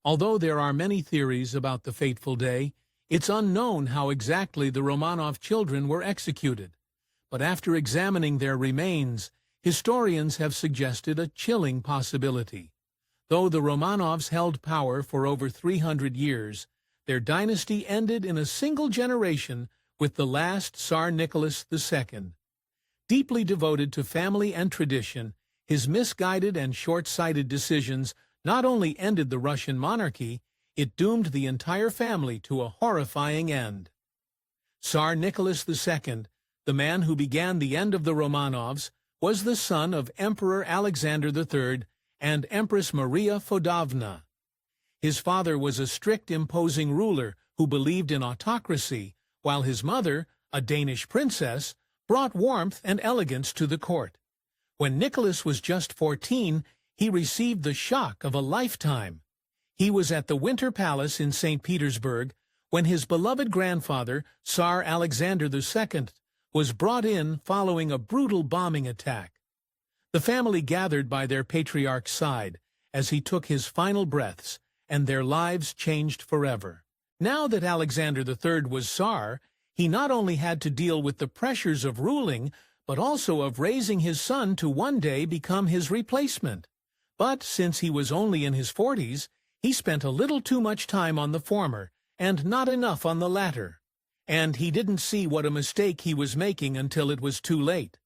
Although there are many theories about the fateful day, it's unknown how exactly the Romanov children were executed. But after examining their remains, historians have suggested a chilling possibility. Though the Romanovs held power for over 300 years, their dynasty ended in a single generation with the last Tsar Nicholas II. Deeply devoted to family and tradition, his misguided and short-sighted decisions not only ended the Russian monarchy, it doomed the entire family to a horrifying end. Tsar Nicholas II, the man who began the end of the Romanovs, was the son of Emperor Alexander III and Empress Maria Fodovna. His father was a strict, imposing ruler who believed in autocracy, while his mother, a Danish princess, brought warmth and elegance to the court. When Nicholas was just 14, he received the shock of a lifetime. He was at the Winter Palace in St. Petersburg when his beloved grandfather, Tsar Alexander II, was brought in following a brutal bombing attack. The family gathered by their patriarch's side as he took his final breaths, and their lives changed forever. Now that Alexander III was Tsar, he not only had to deal with the pressures of ruling, but also of raising his son to one day become his replacement. But since he was only in his 40s, he spent a little too much time on the former, and not enough on the latter. And he didn't see what a mistake he was making until it was too late.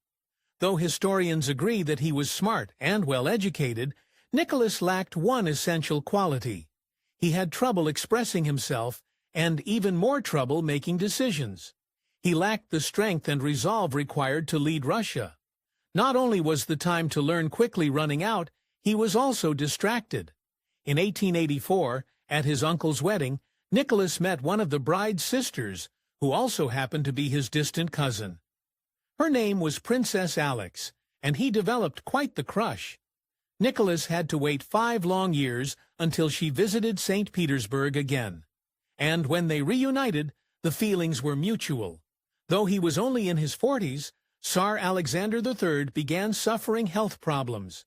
Though historians agree that he was smart and well-educated, Nicholas lacked one essential quality. He had trouble expressing himself, and even more trouble making decisions. He lacked the strength and resolve required to lead Russia. Not only was the time to learn quickly running out, he was also distracted. In 1884, at his uncle's wedding, Nicholas met one of the bride's sisters, who also happened to be his distant cousin. Her name was Princess Alex, and he developed quite the crush. Nicholas had to wait 5 long years until she visited St. Petersburg again. And when they reunited, the feelings were mutual. Though he was only in his 40s, Tsar Alexander III began suffering health problems.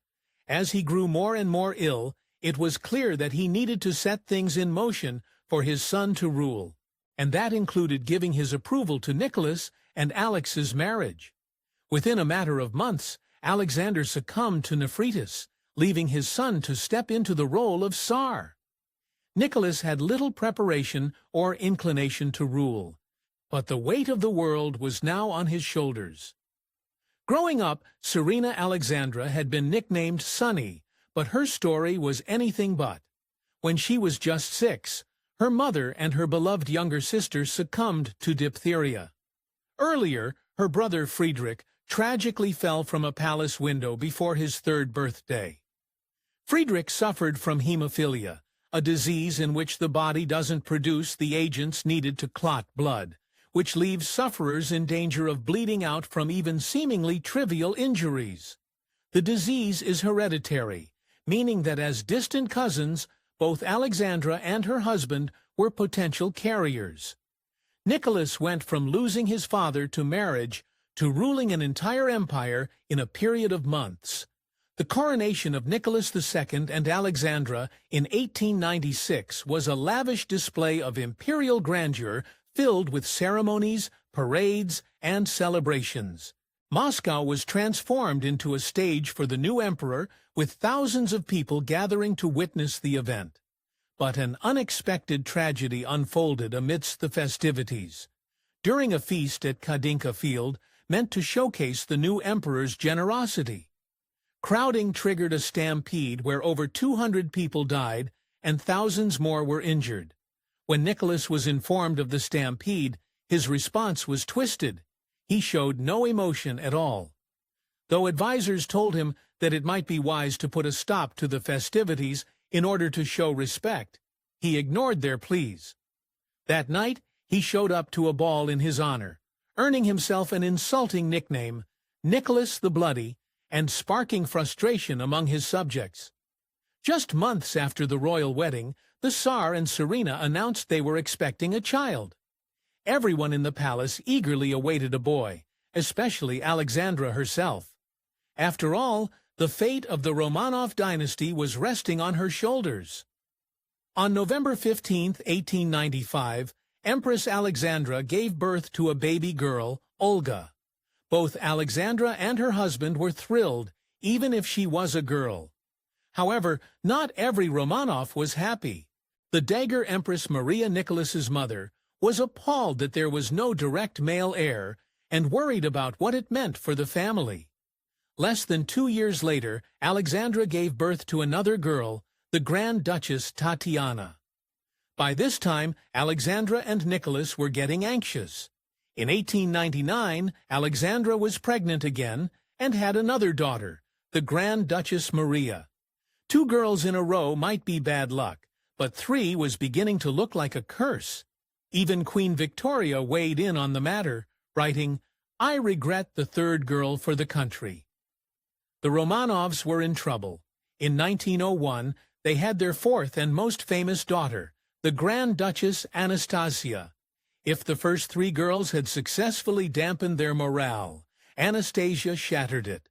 As he grew more and more ill, it was clear that he needed to set things in motion for his son to rule. And that included giving his approval to Nicholas and Alex's marriage. Within a matter of months, Alexander succumbed to nephritis, leaving his son to step into the role of Tsar. Nicholas had little preparation or inclination to rule, but the weight of the world was now on his shoulders. Growing up, Tsarina Alexandra had been nicknamed Sunny, but her story was anything but. When she was just 6, her mother and her beloved younger sister succumbed to diphtheria. Earlier, her brother Friedrich tragically fell from a palace window before his 3rd birthday. Friedrich suffered from hemophilia, a disease in which the body doesn't produce the agents needed to clot blood, which leaves sufferers in danger of bleeding out from even seemingly trivial injuries. The disease is hereditary, meaning that as distant cousins, both Alexandra and her husband were potential carriers. Nicholas went from losing his father to marriage to ruling an entire empire in a period of months. The coronation of Nicholas II and Alexandra in 1896 was a lavish display of imperial grandeur filled with ceremonies, parades, and celebrations. Moscow was transformed into a stage for the new emperor, with thousands of people gathering to witness the event. But an unexpected tragedy unfolded amidst the festivities. During a feast at Kadinka Field, meant to showcase the new emperor's generosity, crowding triggered a stampede where over 200 people died and thousands more were injured. When Nicholas was informed of the stampede, his response was twisted. He showed no emotion at all. Though advisors told him that it might be wise to put a stop to the festivities in order to show respect, he ignored their pleas. That night, he showed up to a ball in his honor, earning himself an insulting nickname, Nicholas the Bloody, and sparking frustration among his subjects. Just months after the royal wedding, the Tsar and Tsarina announced they were expecting a child. Everyone in the palace eagerly awaited a boy, especially Alexandra herself. After all, the fate of the Romanov dynasty was resting on her shoulders. On November 15, 1895, Empress Alexandra gave birth to a baby girl, Olga. Both Alexandra and her husband were thrilled, even if she was a girl. However, not every Romanov was happy. The dagger Empress Maria Nicholas's mother was appalled that there was no direct male heir and worried about what it meant for the family. Less than 2 years later, Alexandra gave birth to another girl, the Grand Duchess Tatiana. By this time, Alexandra and Nicholas were getting anxious. In 1899, Alexandra was pregnant again and had another daughter, the Grand Duchess Maria. 2 girls in a row might be bad luck, but 3 was beginning to look like a curse. Even Queen Victoria weighed in on the matter, writing, "I regret the 3rd girl for the country." The Romanovs were in trouble. In 1901, they had their 4th and most famous daughter, the Grand Duchess Anastasia. If the first 3 girls had successfully dampened their morale, Anastasia shattered it.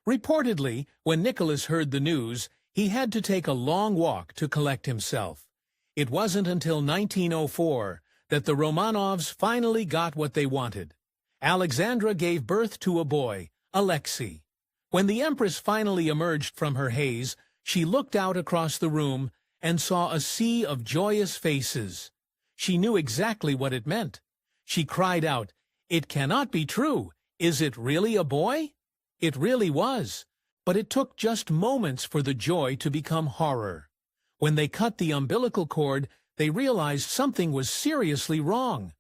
Reportedly, when Nicholas heard the news, he had to take a long walk to collect himself. It wasn't until 1904 that the Romanovs finally got what they wanted. Alexandra gave birth to a boy, Alexei. When the Empress finally emerged from her haze, she looked out across the room and saw a sea of joyous faces. She knew exactly what it meant. She cried out, "It cannot be true! Is it really a boy?" It really was, but it took just moments for the joy to become horror. When they cut the umbilical cord, they realized something was seriously wrong.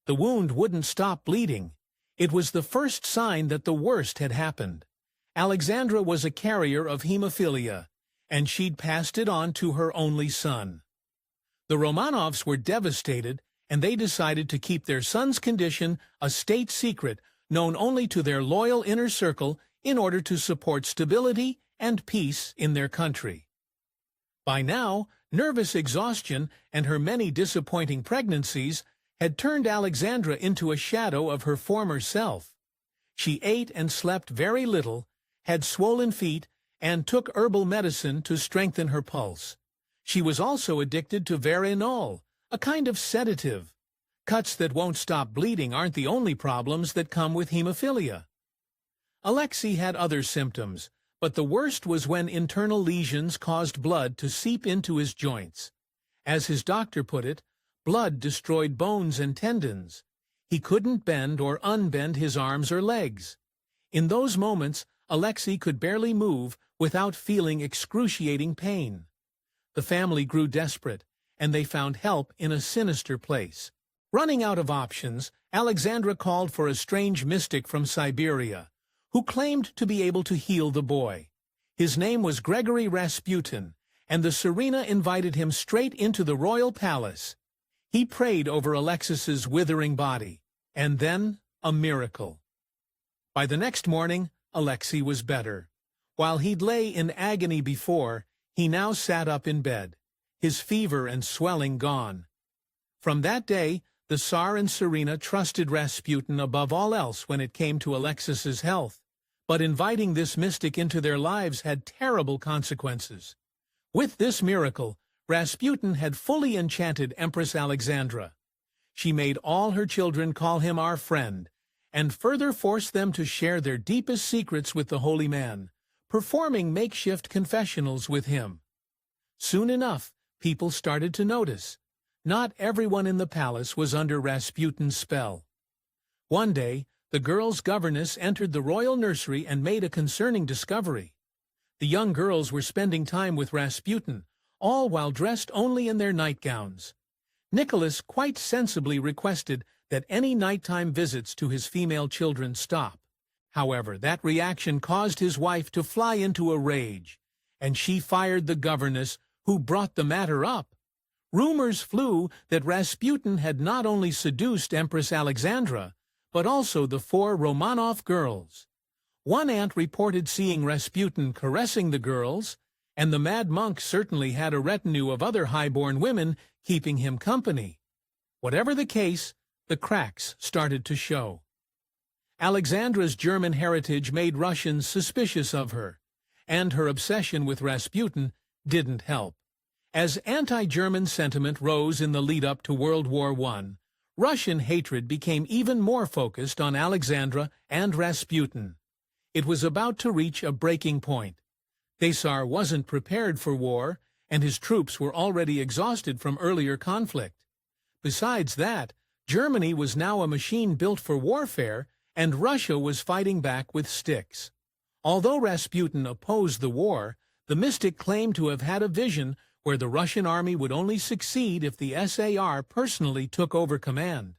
The wound wouldn't stop bleeding. It was the first sign that the worst had happened. Alexandra was a carrier of hemophilia, and she'd passed it on to her only son. The Romanovs were devastated, and they decided to keep their son's condition a state secret known only to their loyal inner circle in order to support stability and peace in their country. By now, nervous exhaustion and her many disappointing pregnancies had turned Alexandra into a shadow of her former self. She ate and slept very little, had swollen feet, and took herbal medicine to strengthen her pulse. She was also addicted to Veronal, a kind of sedative. Cuts that won't stop bleeding aren't the only problems that come with hemophilia. Alexei had other symptoms, but the worst was when internal lesions caused blood to seep into his joints. As his doctor put it, blood destroyed bones and tendons. He couldn't bend or unbend his arms or legs. In those moments, Alexei could barely move without feeling excruciating pain. The family grew desperate, and they found help in a sinister place. Running out of options, Alexandra called for a strange mystic from Siberia, who claimed to be able to heal the boy. His name was Gregory Rasputin, and the Tsarina invited him straight into the royal palace. He prayed over Alexis's withering body, and then a miracle. By the next morning, Alexei was better. While he'd lay in agony before, he now sat up in bed, his fever and swelling gone. From that day, the Tsar and Tsarina trusted Rasputin above all else when it came to Alexis's health, but inviting this mystic into their lives had terrible consequences. With this miracle, Rasputin had fully enchanted Empress Alexandra. She made all her children call him our friend, and further forced them to share their deepest secrets with the holy man, performing makeshift confessionals with him. Soon enough, people started to notice. Not everyone in the palace was under Rasputin's spell. One day, the girls' governess entered the royal nursery and made a concerning discovery. The young girls were spending time with Rasputin, all while dressed only in their nightgowns. Nicholas quite sensibly requested that any nighttime visits to his female children stop. However, that reaction caused his wife to fly into a rage, and she fired the governess who brought the matter up. Rumors flew that Rasputin had not only seduced Empress Alexandra, but also the 4 Romanov girls. One aunt reported seeing Rasputin caressing the girls, and the mad monk certainly had a retinue of other high-born women keeping him company. Whatever the case, the cracks started to show. Alexandra's German heritage made Russians suspicious of her, and her obsession with Rasputin didn't help. As anti-German sentiment rose in the lead-up to World War I, Russian hatred became even more focused on Alexandra and Rasputin. It was about to reach a breaking point. The Tsar wasn't prepared for war, and his troops were already exhausted from earlier conflict. Besides that, Germany was now a machine built for warfare, and Russia was fighting back with sticks. Although Rasputin opposed the war, the mystic claimed to have had a vision where the Russian army would only succeed if the SAR personally took over command.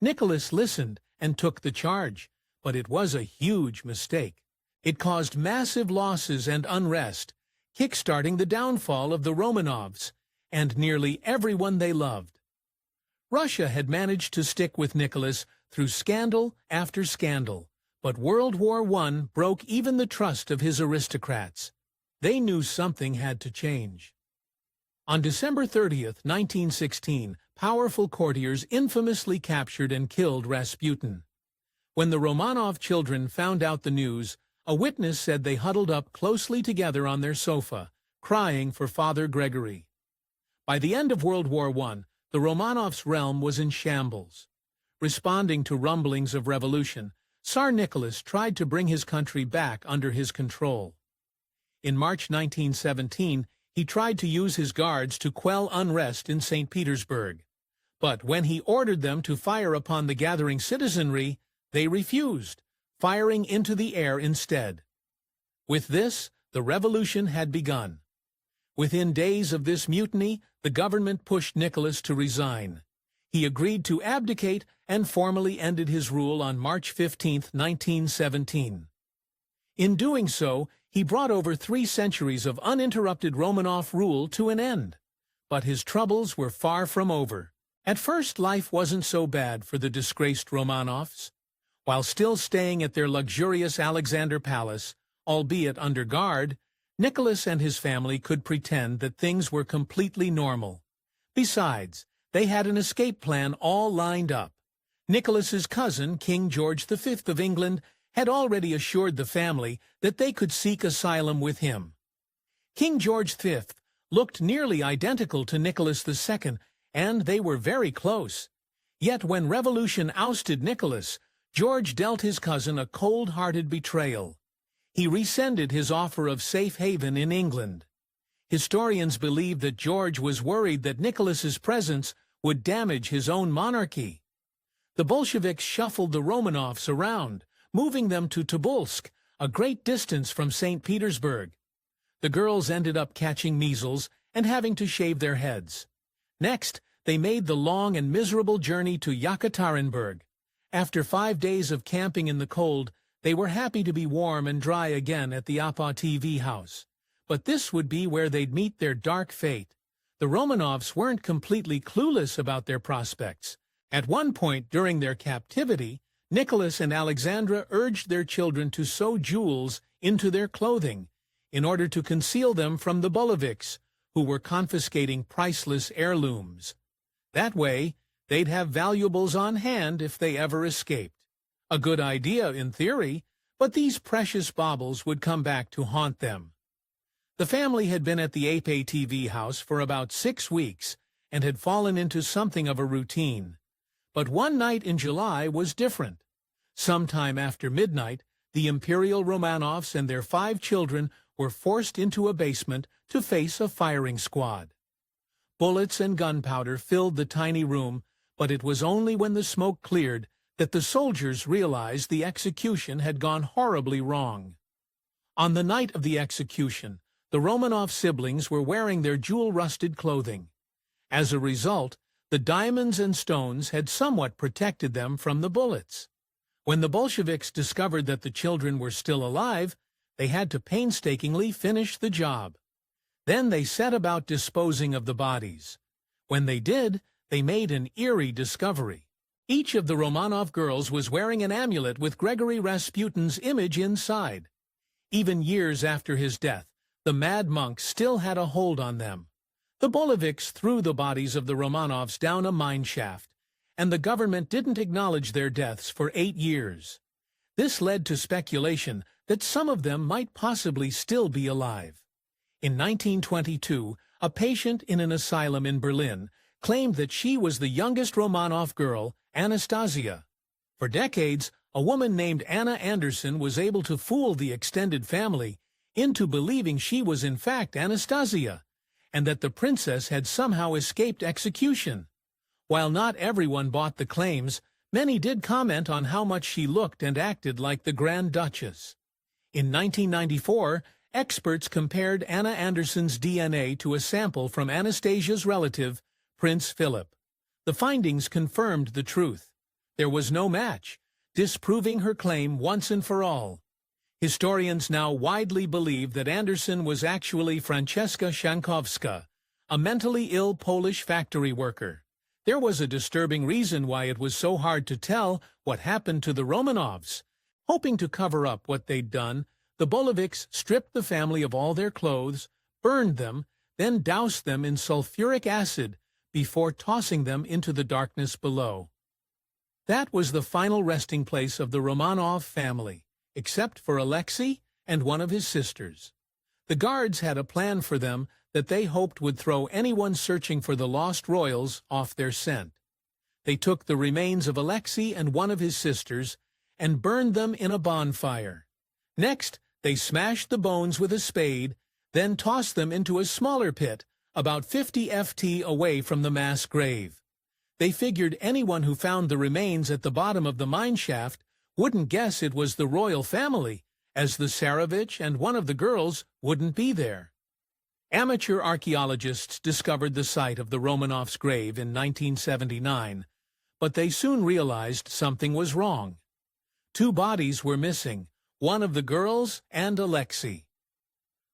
Nicholas listened and took the charge, but it was a huge mistake. It caused massive losses and unrest, kickstarting the downfall of the Romanovs and nearly everyone they loved. Russia had managed to stick with Nicholas through scandal after scandal, but World War I broke even the trust of his aristocrats. They knew something had to change. On December 30th, 1916, powerful courtiers infamously captured and killed Rasputin. When the Romanov children found out the news, a witness said they huddled up closely together on their sofa, crying for Father Gregory. By the end of World War I, the Romanovs' realm was in shambles. Responding to rumblings of revolution, Tsar Nicholas tried to bring his country back under his control. In March 1917, he tried to use his guards to quell unrest in St. Petersburg. But when he ordered them to fire upon the gathering citizenry, they refused, firing into the air instead. With this, the revolution had begun. Within days of this mutiny, the government pushed Nicholas to resign. He agreed to abdicate and formally ended his rule on March 15, 1917. In doing so, he brought over 3 centuries of uninterrupted Romanov rule to an end. But his troubles were far from over. At first, life wasn't so bad for the disgraced Romanovs. While still staying at their luxurious Alexander Palace, albeit under guard, Nicholas and his family could pretend that things were completely normal. Besides, they had an escape plan all lined up. Nicholas's cousin, King George V of England, had already assured the family that they could seek asylum with him. King George V looked nearly identical to Nicholas II, and they were very close. Yet when revolution ousted Nicholas, George dealt his cousin a cold-hearted betrayal. He rescinded his offer of safe haven in England. Historians believe that George was worried that Nicholas's presence would damage his own monarchy. The Bolsheviks shuffled the Romanovs around, moving them to Tobolsk, a great distance from St. Petersburg. The girls ended up catching measles and having to shave their heads. Next, they made the long and miserable journey to Yekaterinburg. After 5 days of camping in the cold, they were happy to be warm and dry again at the Apa TV house. But this would be where they'd meet their dark fate. The Romanovs weren't completely clueless about their prospects. At one point during their captivity, Nicholas and Alexandra urged their children to sew jewels into their clothing in order to conceal them from the Bolsheviks, who were confiscating priceless heirlooms. That way, they'd have valuables on hand if they ever escaped. A good idea in theory, but these precious baubles would come back to haunt them. The family had been at the Apa TV house for about 6 weeks and had fallen into something of a routine. But one night in July was different. Sometime after midnight, the Imperial Romanovs and their 5 children were forced into a basement to face a firing squad. Bullets and gunpowder filled the tiny room, but it was only when the smoke cleared that the soldiers realized the execution had gone horribly wrong. On the night of the execution, the Romanov siblings were wearing their jewel-rusted clothing. As a result, the diamonds and stones had somewhat protected them from the bullets. When the Bolsheviks discovered that the children were still alive, they had to painstakingly finish the job. Then they set about disposing of the bodies. When they did, they made an eerie discovery. Each of the Romanov girls was wearing an amulet with Gregory Rasputin's image inside. Even years after his death, the mad monk still had a hold on them. The Bolsheviks threw the bodies of the Romanovs down a mine shaft, and the government didn't acknowledge their deaths for 8 years. This led to speculation that some of them might possibly still be alive. In 1922, a patient in an asylum in Berlin, claimed that she was the youngest Romanov girl, Anastasia. For decades, a woman named Anna Anderson was able to fool the extended family into believing she was in fact Anastasia, and that the princess had somehow escaped execution. While not everyone bought the claims, many did comment on how much she looked and acted like the Grand Duchess. In 1994, experts compared Anna Anderson's DNA to a sample from Anastasia's relative, Prince Philip. The findings confirmed the truth. There was no match, disproving her claim once and for all. Historians now widely believe that Anderson was actually Francesca Szankowska, a mentally ill Polish factory worker. There was a disturbing reason why it was so hard to tell what happened to the Romanovs. Hoping to cover up what they'd done, the Bolsheviks stripped the family of all their clothes, burned them, then doused them in sulfuric acid before tossing them into the darkness below. That was the final resting place of the Romanov family, except for Alexei and one of his sisters. The guards had a plan for them that they hoped would throw anyone searching for the lost royals off their scent. They took the remains of Alexei and one of his sisters and burned them in a bonfire. Next, they smashed the bones with a spade, then tossed them into a smaller pit about 50 ft away from the mass grave. They figured anyone who found the remains at the bottom of the mine shaft wouldn't guess it was the royal family, as the Tsarevich and one of the girls wouldn't be there. Amateur archaeologists discovered the site of the Romanovs' grave in 1979, but they soon realized something was wrong. 2 bodies were missing, one of the girls and Alexei.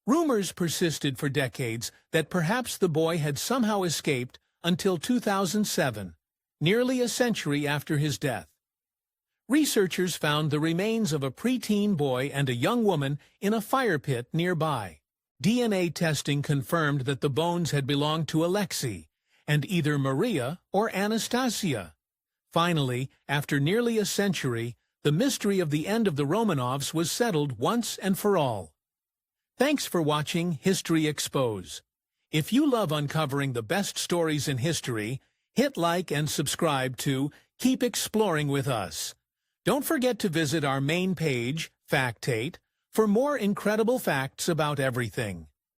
Rumors persisted for decades that perhaps the boy had somehow escaped until 2007, nearly a century after his death. Researchers found the remains of a preteen boy and a young woman in a fire pit nearby. DNA testing confirmed that the bones had belonged to Alexei and either Maria or Anastasia. Finally, after nearly a century, the mystery of the end of the Romanovs was settled once and for all. Thanks for watching History Expose. If you love uncovering the best stories in history, hit like and subscribe to Keep Exploring with Us. Don't forget to visit our main page, Factate, for more incredible facts about everything.